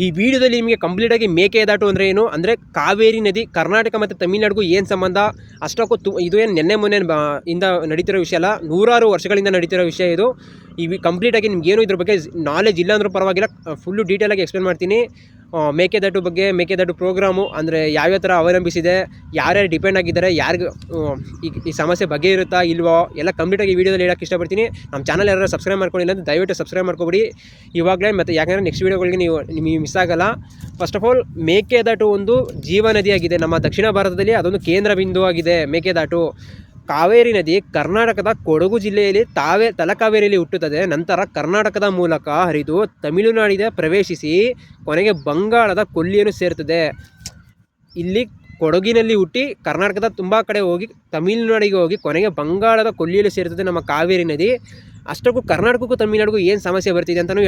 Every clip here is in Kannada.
ಈ ವಿಡಿಯೋದಲ್ಲಿ ನಿಮಗೆ ಕಂಪ್ಲೀಟಾಗಿ ಮೇಕೆದಾಟು ಅಂದರೆ ಏನು, ಅಂದರೆ ಕಾವೇರಿ ನದಿ ಕರ್ನಾಟಕ ಮತ್ತು ತಮಿಳುನಾಡಿಗೂ ಏನು ಸಂಬಂಧ, ಅಷ್ಟಕ್ಕೂ ಇದು ಏನು ನೆನ್ನೆ ಮೊನ್ನೆ ಇಂದ ನಡೀತಿರೋ ವಿಷಯ ಅಲ್ಲ, ನೂರಾರು ವರ್ಷಗಳಿಂದ ನಡೀತಿರೋ ವಿಷಯ ಇದು. ಕಂಪ್ಲೀಟಾಗಿ ನಿಮ್ಗೇನು ಇದ್ರ ಬಗ್ಗೆ ನಾಲೆಜ್ ಇಲ್ಲ ಅಂದ್ರೂ ಪರವಾಗಿಲ್ಲ, ಫುಲ್ಲು ಡೀಟೇಲಾಗಿ ಎಕ್ಸ್ಪ್ಲೇನ್ ಮಾಡ್ತೀನಿ. ಮೇಕೆದಾಟು ಬಗ್ಗೆ, ಮೇಕೆದಾಟು ಪ್ರೋಗ್ರಾಮು ಅಂದರೆ ಯಾವ್ಯಾವ ಥರ ಅವಲಂಬಿಸಿದೆ, ಯಾರ್ಯಾರು ಡಿಪೆಂಡ್ ಆಗಿದ್ದಾರೆ, ಯಾರಿಗೂ ಈ ಸಮಸ್ಯೆ ಬಗ್ಗೆ ಇರುತ್ತಾ ಇಲ್ವೋ ಎಲ್ಲ ಕಂಪ್ಲೀಟಾಗಿ ಈ ವಿಡಿಯೋದಲ್ಲಿ ಹೇಳೋಕ್ಕೆ ಇಷ್ಟಪಡ್ತೀನಿ. ನಮ್ಮ ಚಾನಲ್ ಯಾರು ಸಬ್ಸ್ಕ್ರೈಬ್ ಮಾಡ್ಕೊಂಡಿಲ್ಲ ಅಂದರೆ ದಯವಿಟ್ಟು ಸಬ್ಸ್ಕ್ರೈಬ್ ಮಾಡ್ಕೊಬಿಡಿ ಇವಾಗಲೇ, ಮತ್ತು ಯಾಕಂದರೆ ನೆಕ್ಸ್ಟ್ ವೀಡಿಯೋಗಳಿಗೆ ನಿಮಗೆ ಮಿಸ್ ಆಗಲ್ಲ. ಫಸ್ಟ್ ಆಫ್ ಆಲ್, ಮೇಕೆದಾಟು ಒಂದು ಜೀವ ನದಿಯಾಗಿದೆ ನಮ್ಮ ದಕ್ಷಿಣ ಭಾರತದಲ್ಲಿ, ಅದೊಂದು ಕೇಂದ್ರ ಬಿಂದು ಆಗಿದೆ ಮೇಕೆದಾಟು. ಕಾವೇರಿ ನದಿ ಕರ್ನಾಟಕದ ಕೊಡಗು ಜಿಲ್ಲೆಯಲ್ಲಿ ತಲಕಾವೇರಿಯಲ್ಲಿ ಹುಟ್ಟುತ್ತದೆ. ನಂತರ ಕರ್ನಾಟಕದ ಮೂಲಕ ಹರಿದು ತಮಿಳುನಾಡಿಗೆ ಪ್ರವೇಶಿಸಿ ಕೊನೆಗೆ ಬಂಗಾಳದ ಕೊಲ್ಲಿಯನ್ನು ಸೇರುತ್ತದೆ. ಇಲ್ಲಿ ಕೊಡಗಿನಲ್ಲಿ ಹುಟ್ಟಿ ಕರ್ನಾಟಕದ ತುಂಬ ಕಡೆ ಹೋಗಿ ತಮಿಳುನಾಡಿಗೆ ಹೋಗಿ ಕೊನೆಗೆ ಬಂಗಾಳದ ಕೊಲ್ಲಿಯಲ್ಲಿ ಸೇರುತ್ತದೆ ನಮ್ಮ ಕಾವೇರಿ ನದಿ. ಅಷ್ಟಕ್ಕೂ ಕರ್ನಾಟಕಕ್ಕೂ ತಮಿಳುನಾಡಿಗೂ ಏನು ಸಮಸ್ಯೆ ಬರ್ತಿದೆ ಅಂತಲೂ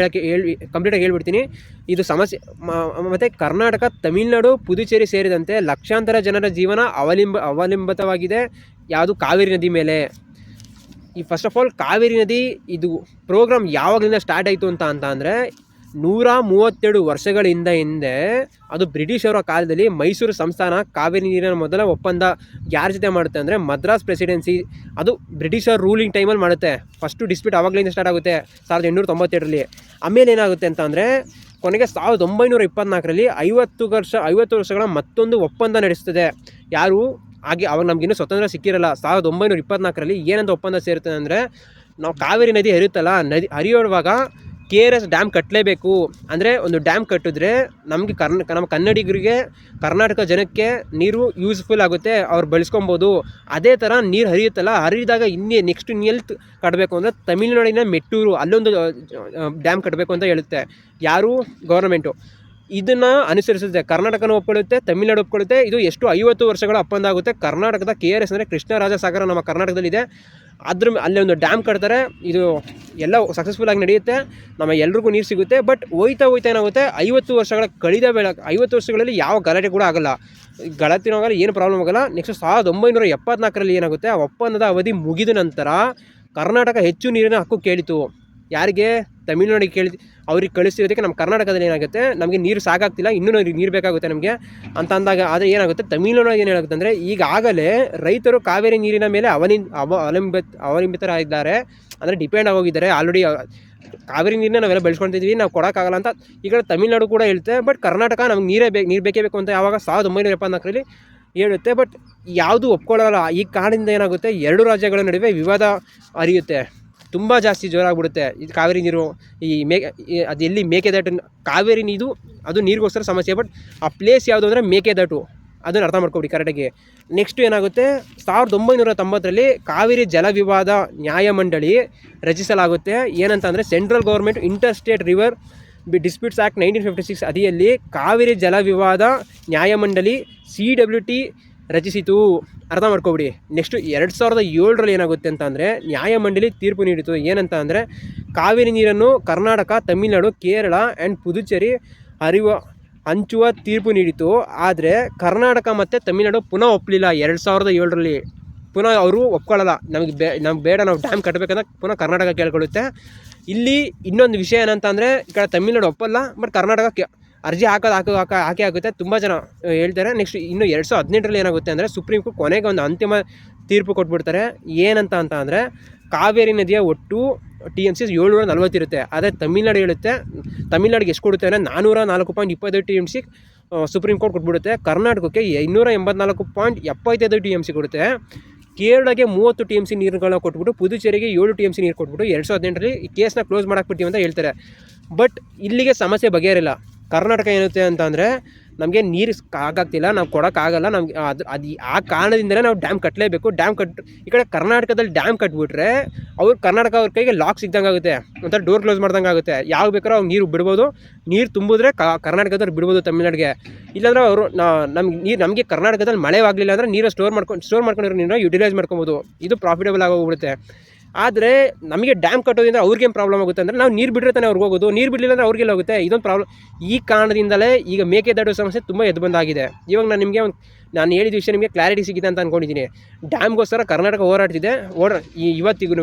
ಕಂಪ್ಲೀಟಾಗಿ ಹೇಳ್ಬಿಡ್ತೀನಿ. ಇದು ಸಮಸ್ಯೆ ಮತ್ತು ಕರ್ನಾಟಕ, ತಮಿಳುನಾಡು, ಪುದುಚೇರಿ ಸೇರಿದಂತೆ ಲಕ್ಷಾಂತರ ಜನರ ಜೀವನ ಅವಲಂಬಿತವಾಗಿದೆ ಯಾವುದು ಕಾವೇರಿ ನದಿ ಮೇಲೆ. ಫಸ್ಟ್ ಆಫ್ ಆಲ್, ಕಾವೇರಿ ನದಿ ಇದು ಪ್ರೋಗ್ರಾಮ್ ಯಾವಾಗಲಿಂದ ಸ್ಟಾರ್ಟ್ ಆಯಿತು ಅಂತ ಅಂದರೆ 132 ವರ್ಷಗಳ ಹಿಂದೆ ಅದು ಬ್ರಿಟಿಷರ ಕಾಲದಲ್ಲಿ ಮೈಸೂರು ಸಂಸ್ಥಾನ ಕಾವೇರಿ ನೀರಿನ ಮೊದಲ ಒಪ್ಪಂದ ಯಾರ ಜೊತೆ ಮಾಡುತ್ತೆ ಅಂದರೆ ಮದ್ರಾಸ್ ಪ್ರೆಸಿಡೆನ್ಸಿ, ಅದು ಬ್ರಿಟಿಷರ್ ರೂಲಿಂಗ್ ಟೈಮಲ್ಲಿ ಮಾಡುತ್ತೆ. ಫಸ್ಟು ಡಿಸ್ಪ್ಯೂಟ್ ಆವಾಗಲಿಂದ ಸ್ಟಾರ್ಟ್ ಆಗುತ್ತೆ 1897ರಲ್ಲಿ. ಆಮೇಲೆ ಏನಾಗುತ್ತೆ ಅಂತ ಅಂದರೆ ಕೊನೆಗೆ 1924ರಲ್ಲಿ 50 ವರ್ಷಗಳ ಮತ್ತೊಂದು ಒಪ್ಪಂದ ನಡೆಸ್ತದೆ. ಯಾರು ಅವಾಗ ನಮಗಿನ್ನೂ ಸ್ವತಂತ್ರ ಸಿಕ್ಕಿರಲ್ಲ. 1924ರಲ್ಲಿ ಏನಂತ ಒಪ್ಪಂದ ಸೇರುತ್ತೆ ಅಂದರೆ, ನಾವು ಕಾವೇರಿ ನದಿ ಹರಿಯುತ್ತಲ್ಲ, ಹರಿಯುವಾಗ KRS ಡ್ಯಾಮ್ ಕಟ್ಟಲೇಬೇಕು. ಅಂದರೆ ಒಂದು ಡ್ಯಾಮ್ ಕಟ್ಟಿದ್ರೆ ನಮಗೆ ನಮ್ಮ ಕನ್ನಡಿಗರಿಗೆ, ಕರ್ನಾಟಕ ಜನಕ್ಕೆ ನೀರು ಯೂಸ್ಫುಲ್ ಆಗುತ್ತೆ, ಅವ್ರು ಬಳಸ್ಕೊಬೋದು. ಅದೇ ಥರ ನೀರು ಹರಿಯುತ್ತಲ್ಲ, ಹರಿದಾಗ ನೆಕ್ಸ್ಟ್ ಎಲ್ಲಿ ಕಟ್ಟಬೇಕು ಅಂದರೆ ತಮಿಳುನಾಡಿನ ಮೆಟ್ಟೂರು, ಅಲ್ಲೊಂದು ಡ್ಯಾಮ್ ಕಟ್ಟಬೇಕು ಅಂತ ಹೇಳುತ್ತೆ. ಯಾರು? ಗೌರ್ಮೆಂಟು. ಇದನ್ನು ಅನುಸರಿಸುತ್ತೆ. ಕರ್ನಾಟಕನ ಒಪ್ಕೊಳ್ಳುತ್ತೆ, ತಮಿಳುನಾಡು ಒಪ್ಕೊಳ್ಳುತ್ತೆ. ಇದು ಎಷ್ಟು 50 ವರ್ಷಗಳ ಒಪ್ಪಂದ ಆಗುತ್ತೆ. ಕರ್ನಾಟಕದ KRS ಅಂದರೆ ಕೃಷ್ಣರಾಜ ಸಾಗರ ನಮ್ಮ ಕರ್ನಾಟಕದಲ್ಲಿದೆ. ಅಲ್ಲೇ ಒಂದು ಡ್ಯಾಮ್ ಕಟ್ತಾರೆ. ಇದು ಎಲ್ಲ ಸಕ್ಸಸ್ಫುಲ್ಲಾಗಿ ನಡೆಯುತ್ತೆ, ನಮ್ಮ ಎಲ್ರಿಗೂ ನೀರು ಸಿಗುತ್ತೆ. ಬಟ್ ಹೋಯ್ತಾ ಏನಾಗುತ್ತೆ, 50 ವರ್ಷಗಳ 50 ವರ್ಷಗಳಲ್ಲಿ ಯಾವ ಗಲಾಟೆ ಕೂಡ ಆಗಲ್ಲ, ಗಲಾಟೆನೂ ಆಗಲ್ಲ, ಏನು ಪ್ರಾಬ್ಲಮ್ ಆಗಲ್ಲ. ನೆಕ್ಸ್ಟ್ 1974ರಲ್ಲಿ ಏನಾಗುತ್ತೆ, ಆ ಒಪ್ಪಂದದ ಅವಧಿ ಮುಗಿದ ನಂತರ ಕರ್ನಾಟಕ ಹೆಚ್ಚು ನೀರಿನ ಹಕ್ಕು ಕೇಳಿತು. ಯಾರಿಗೆ? ತಮಿಳುನಾಡಿಗೆ ಅವ್ರಿಗೆ ಕಳಿಸ್ತಿರೋದಕ್ಕೆ ನಮ್ಮ ಕರ್ನಾಟಕದಲ್ಲಿ ಏನಾಗುತ್ತೆ, ನಮಗೆ ನೀರು ಸಾಕಾಗ್ತಿಲ್ಲ, ಇನ್ನೂ ನೀರು ಬೇಕಾಗುತ್ತೆ ನಮಗೆ ಅಂತ ಅಂದಾಗ, ಆದರೆ ಏನಾಗುತ್ತೆ, ತಮಿಳುನಾಡಿಗೆ ಏನಾಗುತ್ತೆ ಅಂದರೆ ಈಗಾಗಲೇ ರೈತರು ಕಾವೇರಿ ನೀರಿನ ಮೇಲೆ ಅವಲಂಬಿತರಾಗಿದ್ದಾರೆ, ಅಂದರೆ ಡಿಪೆಂಡ್ ಆಗೋಗಿದ್ದಾರೆ ಆಲ್ರೆಡಿ. ಕಾವೇರಿ ನೀರನ್ನ ನಾವೆಲ್ಲ ಬೆಳೆಸ್ಕೊಳ್ತಿದ್ವಿ, ನಾವು ಕೊಡೋಕ್ಕಾಗಲ್ಲ ಅಂತ ಈಗ ತಮಿಳುನಾಡು ಕೂಡ ಹೇಳುತ್ತೆ. ಬಟ್ ಕರ್ನಾಟಕ ನಮ್ಗೆ ನೀರು ಬೇಕೇ ಬೇಕು ಅಂತ ಯಾವಾಗ 1974ರಲ್ಲಿ ಹೇಳುತ್ತೆ. ಬಟ್ ಯಾವುದು ಒಪ್ಕೊಳ್ಳೋಲ್ಲ. ಈ ಕಾರಣದಿಂದ ಏನಾಗುತ್ತೆ, ಎರಡು ರಾಜ್ಯಗಳ ನಡುವೆ ವಿವಾದ ಹರಿಯುತ್ತೆ, ತುಂಬ ಜಾಸ್ತಿ ಜೋರಾಗ್ಬಿಡುತ್ತೆ. ಇದು ಕಾವೇರಿ ನೀರು ಅದು ಎಲ್ಲಿ ಮೇಕೆದಾಟು, ಕಾವೇರಿ ನೀರು ಅದು ನೀರಿಗೋಸ್ಕರ ಸಮಸ್ಯೆ. ಬಟ್ ಆ ಪ್ಲೇಸ್ ಯಾವುದು ಅಂದರೆ ಮೇಕೆದಾಟು, ಅದನ್ನು ಅರ್ಥ ಮಾಡ್ಕೊಬಿಡಿ ಕರೆಕ್ಟಾಗಿ. ನೆಕ್ಸ್ಟ್ ಏನಾಗುತ್ತೆ, 1990ರಲ್ಲಿ ಕಾವೇರಿ ಜಲ ವಿವಾದ ನ್ಯಾಯಮಂಡಳಿ ರಚಿಸಲಾಗುತ್ತೆ. ಏನಂತ ಅಂದರೆ central government inter state river disputes act 1956 ಅಡಿಯಲ್ಲಿ ಕಾವೇರಿ ಜಲ ವಿವಾದ ನ್ಯಾಯಮಂಡಳಿ CWT ರಚಿಸಿತು. ಅರ್ಥ ಮಾಡ್ಕೊಬಿಡಿ. ನೆಕ್ಸ್ಟು 2007ರಲ್ಲಿ ಏನಾಗುತ್ತೆ ಅಂತ ಅಂದರೆ ನ್ಯಾಯಮಂಡಳಿ ತೀರ್ಪು ನೀಡಿತು. ಏನಂತ ಅಂದರೆ ಕಾವೇರಿ ನೀರನ್ನು ಕರ್ನಾಟಕ, ತಮಿಳುನಾಡು, ಕೇರಳ ಆ್ಯಂಡ್ ಪುದುಚೇರಿ ಹಂಚುವ ತೀರ್ಪು ನೀಡಿತು. ಆದರೆ ಕರ್ನಾಟಕ ಮತ್ತು ತಮಿಳುನಾಡು ಪುನಃ ಒಪ್ಪಲಿಲ್ಲ. 2007ರಲ್ಲಿ ಪುನಃ ಅವರು ಒಪ್ಕೊಳ್ಳಲ್ಲ, ನಮ್ಗೆ ಬೇಡ, ನಾವು ಡ್ಯಾಮ್ ಕಟ್ಟಬೇಕಂತ ಪುನಃ ಕರ್ನಾಟಕ ಕೇಳ್ಕೊಳ್ಳುತ್ತೆ. ಇಲ್ಲಿ ಇನ್ನೊಂದು ವಿಷಯ ಏನಂತ ಅಂದರೆ, ಈ ಕಡೆ ತಮಿಳುನಾಡು ಒಪ್ಪಲ್ಲ, ಬಟ್ ಕರ್ನಾಟಕ ಅರ್ಜಿ ಹಾಕಿ ಆಗುತ್ತೆ, ತುಂಬ ಜನ ಹೇಳ್ತಾರೆ. ನೆಕ್ಸ್ಟ್ ಇನ್ನು 2018ರಲ್ಲಿ ಏನಾಗುತ್ತೆ ಅಂದರೆ ಸುಪ್ರೀಂ ಕೋರ್ಟ್ ಕೊನೆಗೆ ಒಂದು ಅಂತಿಮ ತೀರ್ಪು ಕೊಟ್ಬಿಡ್ತಾರೆ. ಏನಂತ ಅಂದರೆ ಕಾವೇರಿ ನದಿಯ ಒಟ್ಟು TMC 740 ಇರುತ್ತೆ. ಆದರೆ ತಮಿಳುನಾಡು ಹೇಳುತ್ತೆ, ತಮಿಳುನಾಡಿಗೆ ಎಷ್ಟು ಕೊಡುತ್ತೆ ಅಂದರೆ 404.28 TMC ಸುಪ್ರೀಂ ಕೋರ್ಟ್ ಕೊಟ್ಬಿಡುತ್ತೆ. ಕರ್ನಾಟಕಕ್ಕೆ 284.75 TMC ಕೊಡುತ್ತೆ. ಕೇರಳಗೆ 30 TMC ನೀರುಗಳನ್ನ ಕೊಟ್ಬಿಟ್ಟು ಪುದುಚೇರಿಗೆ 7 TMC ನೀರು ಕೊಟ್ಬಿಟ್ಟು 2018ರಲ್ಲಿ ಈ ಕೇಸ್ನ ಕ್ಲೋಸ್ ಮಾಡಾಕ್ಬಿಡ್ತೀವಿ ಅಂತ ಹೇಳ್ತಾರೆ. ಬಟ್ ಇಲ್ಲಿಗೆ ಸಮಸ್ಯೆ ಬಗೆಹರಿಲ್ಲ. ಕರ್ನಾಟಕ ಏನುತ್ತೆ ಅಂತ ಅಂದರೆ, ನಮಗೆ ನೀರು ಆಗಾಗ್ತಿಲ್ಲ, ನಾವು ಕೊಡೋಕ್ಕಾಗಲ್ಲ, ನಮ್ಗೆ ಅದು ಆ ಕಾರಣದಿಂದಲೇ ನಾವು ಡ್ಯಾಮ್ ಕಟ್ಟಲೇಬೇಕು. ಈ ಕಡೆ ಕರ್ನಾಟಕದಲ್ಲಿ ಡ್ಯಾಮ್ ಕಟ್ಬಿಟ್ರೆ ಕರ್ನಾಟಕ ಅವ್ರ ಕೈಗೆ ಲಾಕ್ ಸಿಗ್ದಂಗೆ ಆಗುತ್ತೆ, ಒಂಥರ ಡೋರ್ ಕ್ಲೋಸ್ ಮಾಡ್ದಂಗೆ ಆಗುತ್ತೆ. ಯಾವಾಗ ಬೇಕಾದ್ರೂ ಅವ್ರು ನೀರು ಬಿಡ್ಬೋದು, ನೀರು ತುಂಬಿದ್ರೆ ಕರ್ನಾಟಕದವ್ರು ಬಿಡ್ಬೋದು ತಮಿಳ್ನಾಡಿಗೆ. ಇಲ್ಲಾಂದ್ರೆ ಅವರು ನಮಗೆ ಕರ್ನಾಟಕದಲ್ಲಿ ಮಳೆ ಆಗಲಿಲ್ಲ ಅಂದರೆ ನೀರು ಸ್ಟೋರ್ ಮಾಡ್ಕೊಂಡಿರೋ ನೀರನ್ನ ಯುಟಿಲೈಸ್ ಮಾಡ್ಕೊಬೋದು. ಇದು ಪ್ರಾಫಿಟಬಲ್ ಆಗೋಗ್ಬಿಡುತ್ತೆ. ಆದರೆ ನಮಗೆ ಡ್ಯಾಮ್ ಕಟ್ಟೋದ್ರಿಂದ ಅವ್ರಿಗೇನು ಪ್ರಾಬ್ಲಮ್ ಆಗುತ್ತೆ ಅಂದರೆ ನಾವು ನೀರು ಬಿಟ್ಟರೆ ತಾನೇ ಅವ್ರಿಗೆ ಹೋಗೋದು, ನೀರು ಬಿಡಲಿಲ್ಲ ಅಂದರೆ ಅವ್ರಿಗೆಲ್ಲ ಹೋಗುತ್ತೆ. ಇದೊಂದು ಪ್ರಾಬ್ಲಮ್. ಈ ಕಾರಣದಿಂದಲೇ ಈಗ ಮೇಕೆದಾಟು ಸಮಸ್ಯೆ ತುಂಬ ಎದ್ದು ಬಂದಾಗಿದೆ. ಇವಾಗ ನಾನು ಹೇಳಿದ ವಿಷಯ ನಿಮಗೆ ಕ್ಲಾರಿಟಿ ಸಿಗಿದೆ ಅಂತ ಅಂದ್ಕೊಂಡಿದ್ದೀನಿ. ಡ್ಯಾಮ್ಗೋಸ್ಕರ ಕರ್ನಾಟಕ ಹೋರಾಡ್ತಿದೆ ಇವತ್ತಿಗೂ.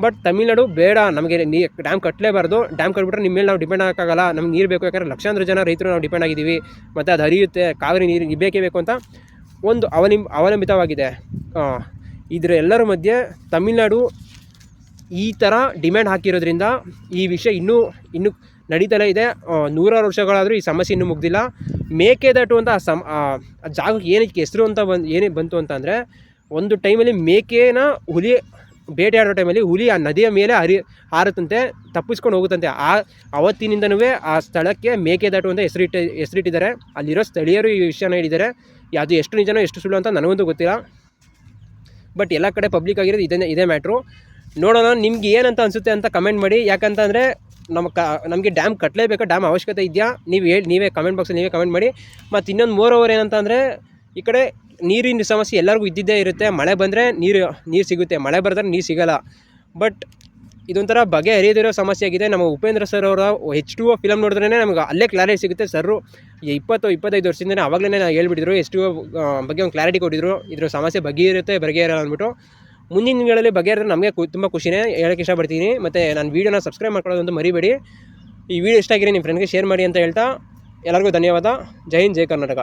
ಬಟ್ ತಮಿಳ್ನಾಡು ಬೇಡ, ನಮಗೆ ಡ್ಯಾಮ್ ಕಟ್ಟಲೇಬಾರ್ದು, ಡ್ಯಾಮ್ ಕಟ್ಬಿಟ್ರೆ ನಿಮ್ಮ ಮೇಲೆ ನಾವು ಡಿಪೆಂಡ್ ಆಗೋಕ್ಕಾಗಲ್ಲ, ನಮ್ಗೆ ನೀರು ಬೇಕು, ಯಾಕಂದರೆ ಲಕ್ಷಾಂತರ ಜನ ರೈತರು ನಾವು ಡಿಪೆಂಡ್ ಆಗಿದ್ದೀವಿ, ಮತ್ತು ಅದು ಹರಿಯುತ್ತೆ, ಕಾವೇರಿ ನೀರು ಬೇಕೇ ಬೇಕು ಅಂತ ಒಂದು ಅವಲಂಬಿತವಾಗಿದೆ. ಇದರ ಎಲ್ಲರ ಮಧ್ಯೆ ತಮಿಳ್ನಾಡು ಈ ಥರ ಡಿಮ್ಯಾಂಡ್ ಹಾಕಿರೋದ್ರಿಂದ ಈ ವಿಷಯ ಇನ್ನೂ ನಡೀತಲೇ ಇದೆ. ನೂರಾರು ವರ್ಷಗಳಾದರೂ ಈ ಸಮಸ್ಯೆ ಇನ್ನೂ ಮುಗ್ದಿಲ್ಲ. ಮೇಕೆದಾಟು ಅಂತ ಆ ಜಾಗಕ್ಕೆ ಏನಕ್ಕೆ ಹೆಸರು ಅಂತ ಏನೇ ಬಂತು ಅಂತ ಅಂದರೆ, ಒಂದು ಟೈಮಲ್ಲಿ ಮೇಕೆನ ಹುಲಿ ಬೇಟೆಯಾಡೋ ಟೈಮಲ್ಲಿ ಹುಲಿ ಆ ನದಿಯ ಮೇಲೆ ಹಾರುತ್ತಂತೆ, ತಪ್ಪಿಸ್ಕೊಂಡು ಹೋಗುತ್ತಂತೆ. ಅವತ್ತಿನಿಂದನೂ ಆ ಸ್ಥಳಕ್ಕೆ ಮೇಕೆದಾಟು ಅಂತ ಹೆಸರಿಟ್ಟಿದ್ದಾರೆ. ಅಲ್ಲಿರೋ ಸ್ಥಳೀಯರು ಈ ವಿಷಯನ ಹೇಳಿದ್ದಾರೆ. ಅದು ಎಷ್ಟು ನಿಜನೋ ಎಷ್ಟು ಸುಳ್ಳು ಅಂತ ನನಗಂತೂ ಗೊತ್ತಿಲ್ಲ. ಬಟ್ ಎಲ್ಲ ಕಡೆ ಪಬ್ಲಿಕ್ ಆಗಿರೋದು ಇದೇ ಮ್ಯಾಟ್ರು. ನೋಡೋಣ ನಿಮ್ಗೆ ಏನಂತ ಅನಿಸುತ್ತೆ ಅಂತ ಕಮೆಂಟ್ ಮಾಡಿ. ಯಾಕಂತಂದರೆ ನಮಗೆ ಡ್ಯಾಮ್ ಕಟ್ಟಲೇಬೇಕಾ, ಡ್ಯಾಮ್ ಅವಶ್ಯಕತೆ ಇದೆಯಾ, ನೀವೇ ಕಮೆಂಟ್ ಬಾಕ್ಸಲ್ಲಿ ನೀವೇ ಕಮೆಂಟ್ ಮಾಡಿ. ಮತ್ತು ಇನ್ನೊಂದು ಮೋರೋವರ್ ಏನಂತ ಅಂದರೆ, ಈ ಕಡೆ ನೀರಿನ ಸಮಸ್ಯೆ ಎಲ್ಲರಿಗೂ ಇದ್ದಿದ್ದೇ ಇರುತ್ತೆ. ಮಳೆ ಬಂದರೆ ನೀರು ಸಿಗುತ್ತೆ, ಮಳೆ ಬರೆದ್ರೆ ನೀರು ಸಿಗೋಲ್ಲ. ಬಟ್ ಇದೊಂಥರ ಬಗೆಹರಿಯದಿರೋ ಸಮಸ್ಯೆ ಆಗಿದೆ. ನಮ್ಮ ಉಪೇಂದ್ರ ಸರ್ ಅವರ H2O ಫಿಲಮ್ ನೋಡಿದ್ರೇ ನಮಗೆ ಅಲ್ಲೇ ಕ್ಲಾರಿಟಿ ಸಿಗುತ್ತೆ. ಸರ್ರು 20-25 ವರ್ಷದಿಂದನೇ ಆವಾಗಲೇ ಹೇಳ್ಬಿಟ್ಟಿದ್ರು, H2O ಬಗ್ಗೆ ಒಂದು ಕ್ಲಾರಿಟಿ ಕೊಟ್ಟಿದ್ರು, ಇದ್ರ ಸಮಸ್ಯೆ ಬಗೆಹರಿಯಲ್ಲ ಅಂದ್ಬಿಟ್ಟು. ಮುಂದಿನ ದಿನಗಳಲ್ಲಿ ಬಗೆಹರಿದ್ರೆ ನಮಗೆ ತುಂಬ ಖುಷಿನೇ, ಹೇಳೋಕ್ಕೆ ಇಷ್ಟಪಡ್ತೀನಿ. ಮತ್ತು ನಾನು ವೀಡಿಯೋನ ಸಬ್ಸ್ಕ್ರೈಬ್ ಮಾಡ್ಕೊಳ್ಳೋದಂತೂ ಮರಿಬೇಡಿ. ಈ ವಿಡಿಯೋ ಇಷ್ಟ ಆಗಿರಿ ನಿಮ್ಮ ಫ್ರೆಂಡ್ಗೆ ಶೇರ್ ಮಾಡಿ ಅಂತ ಹೇಳ್ತಾ ಎಲ್ಲರಿಗೂ ಧನ್ಯವಾದ. ಜೈ ಹಿಂದ್, ಜೈ ಕರ್ನಾಟಕ.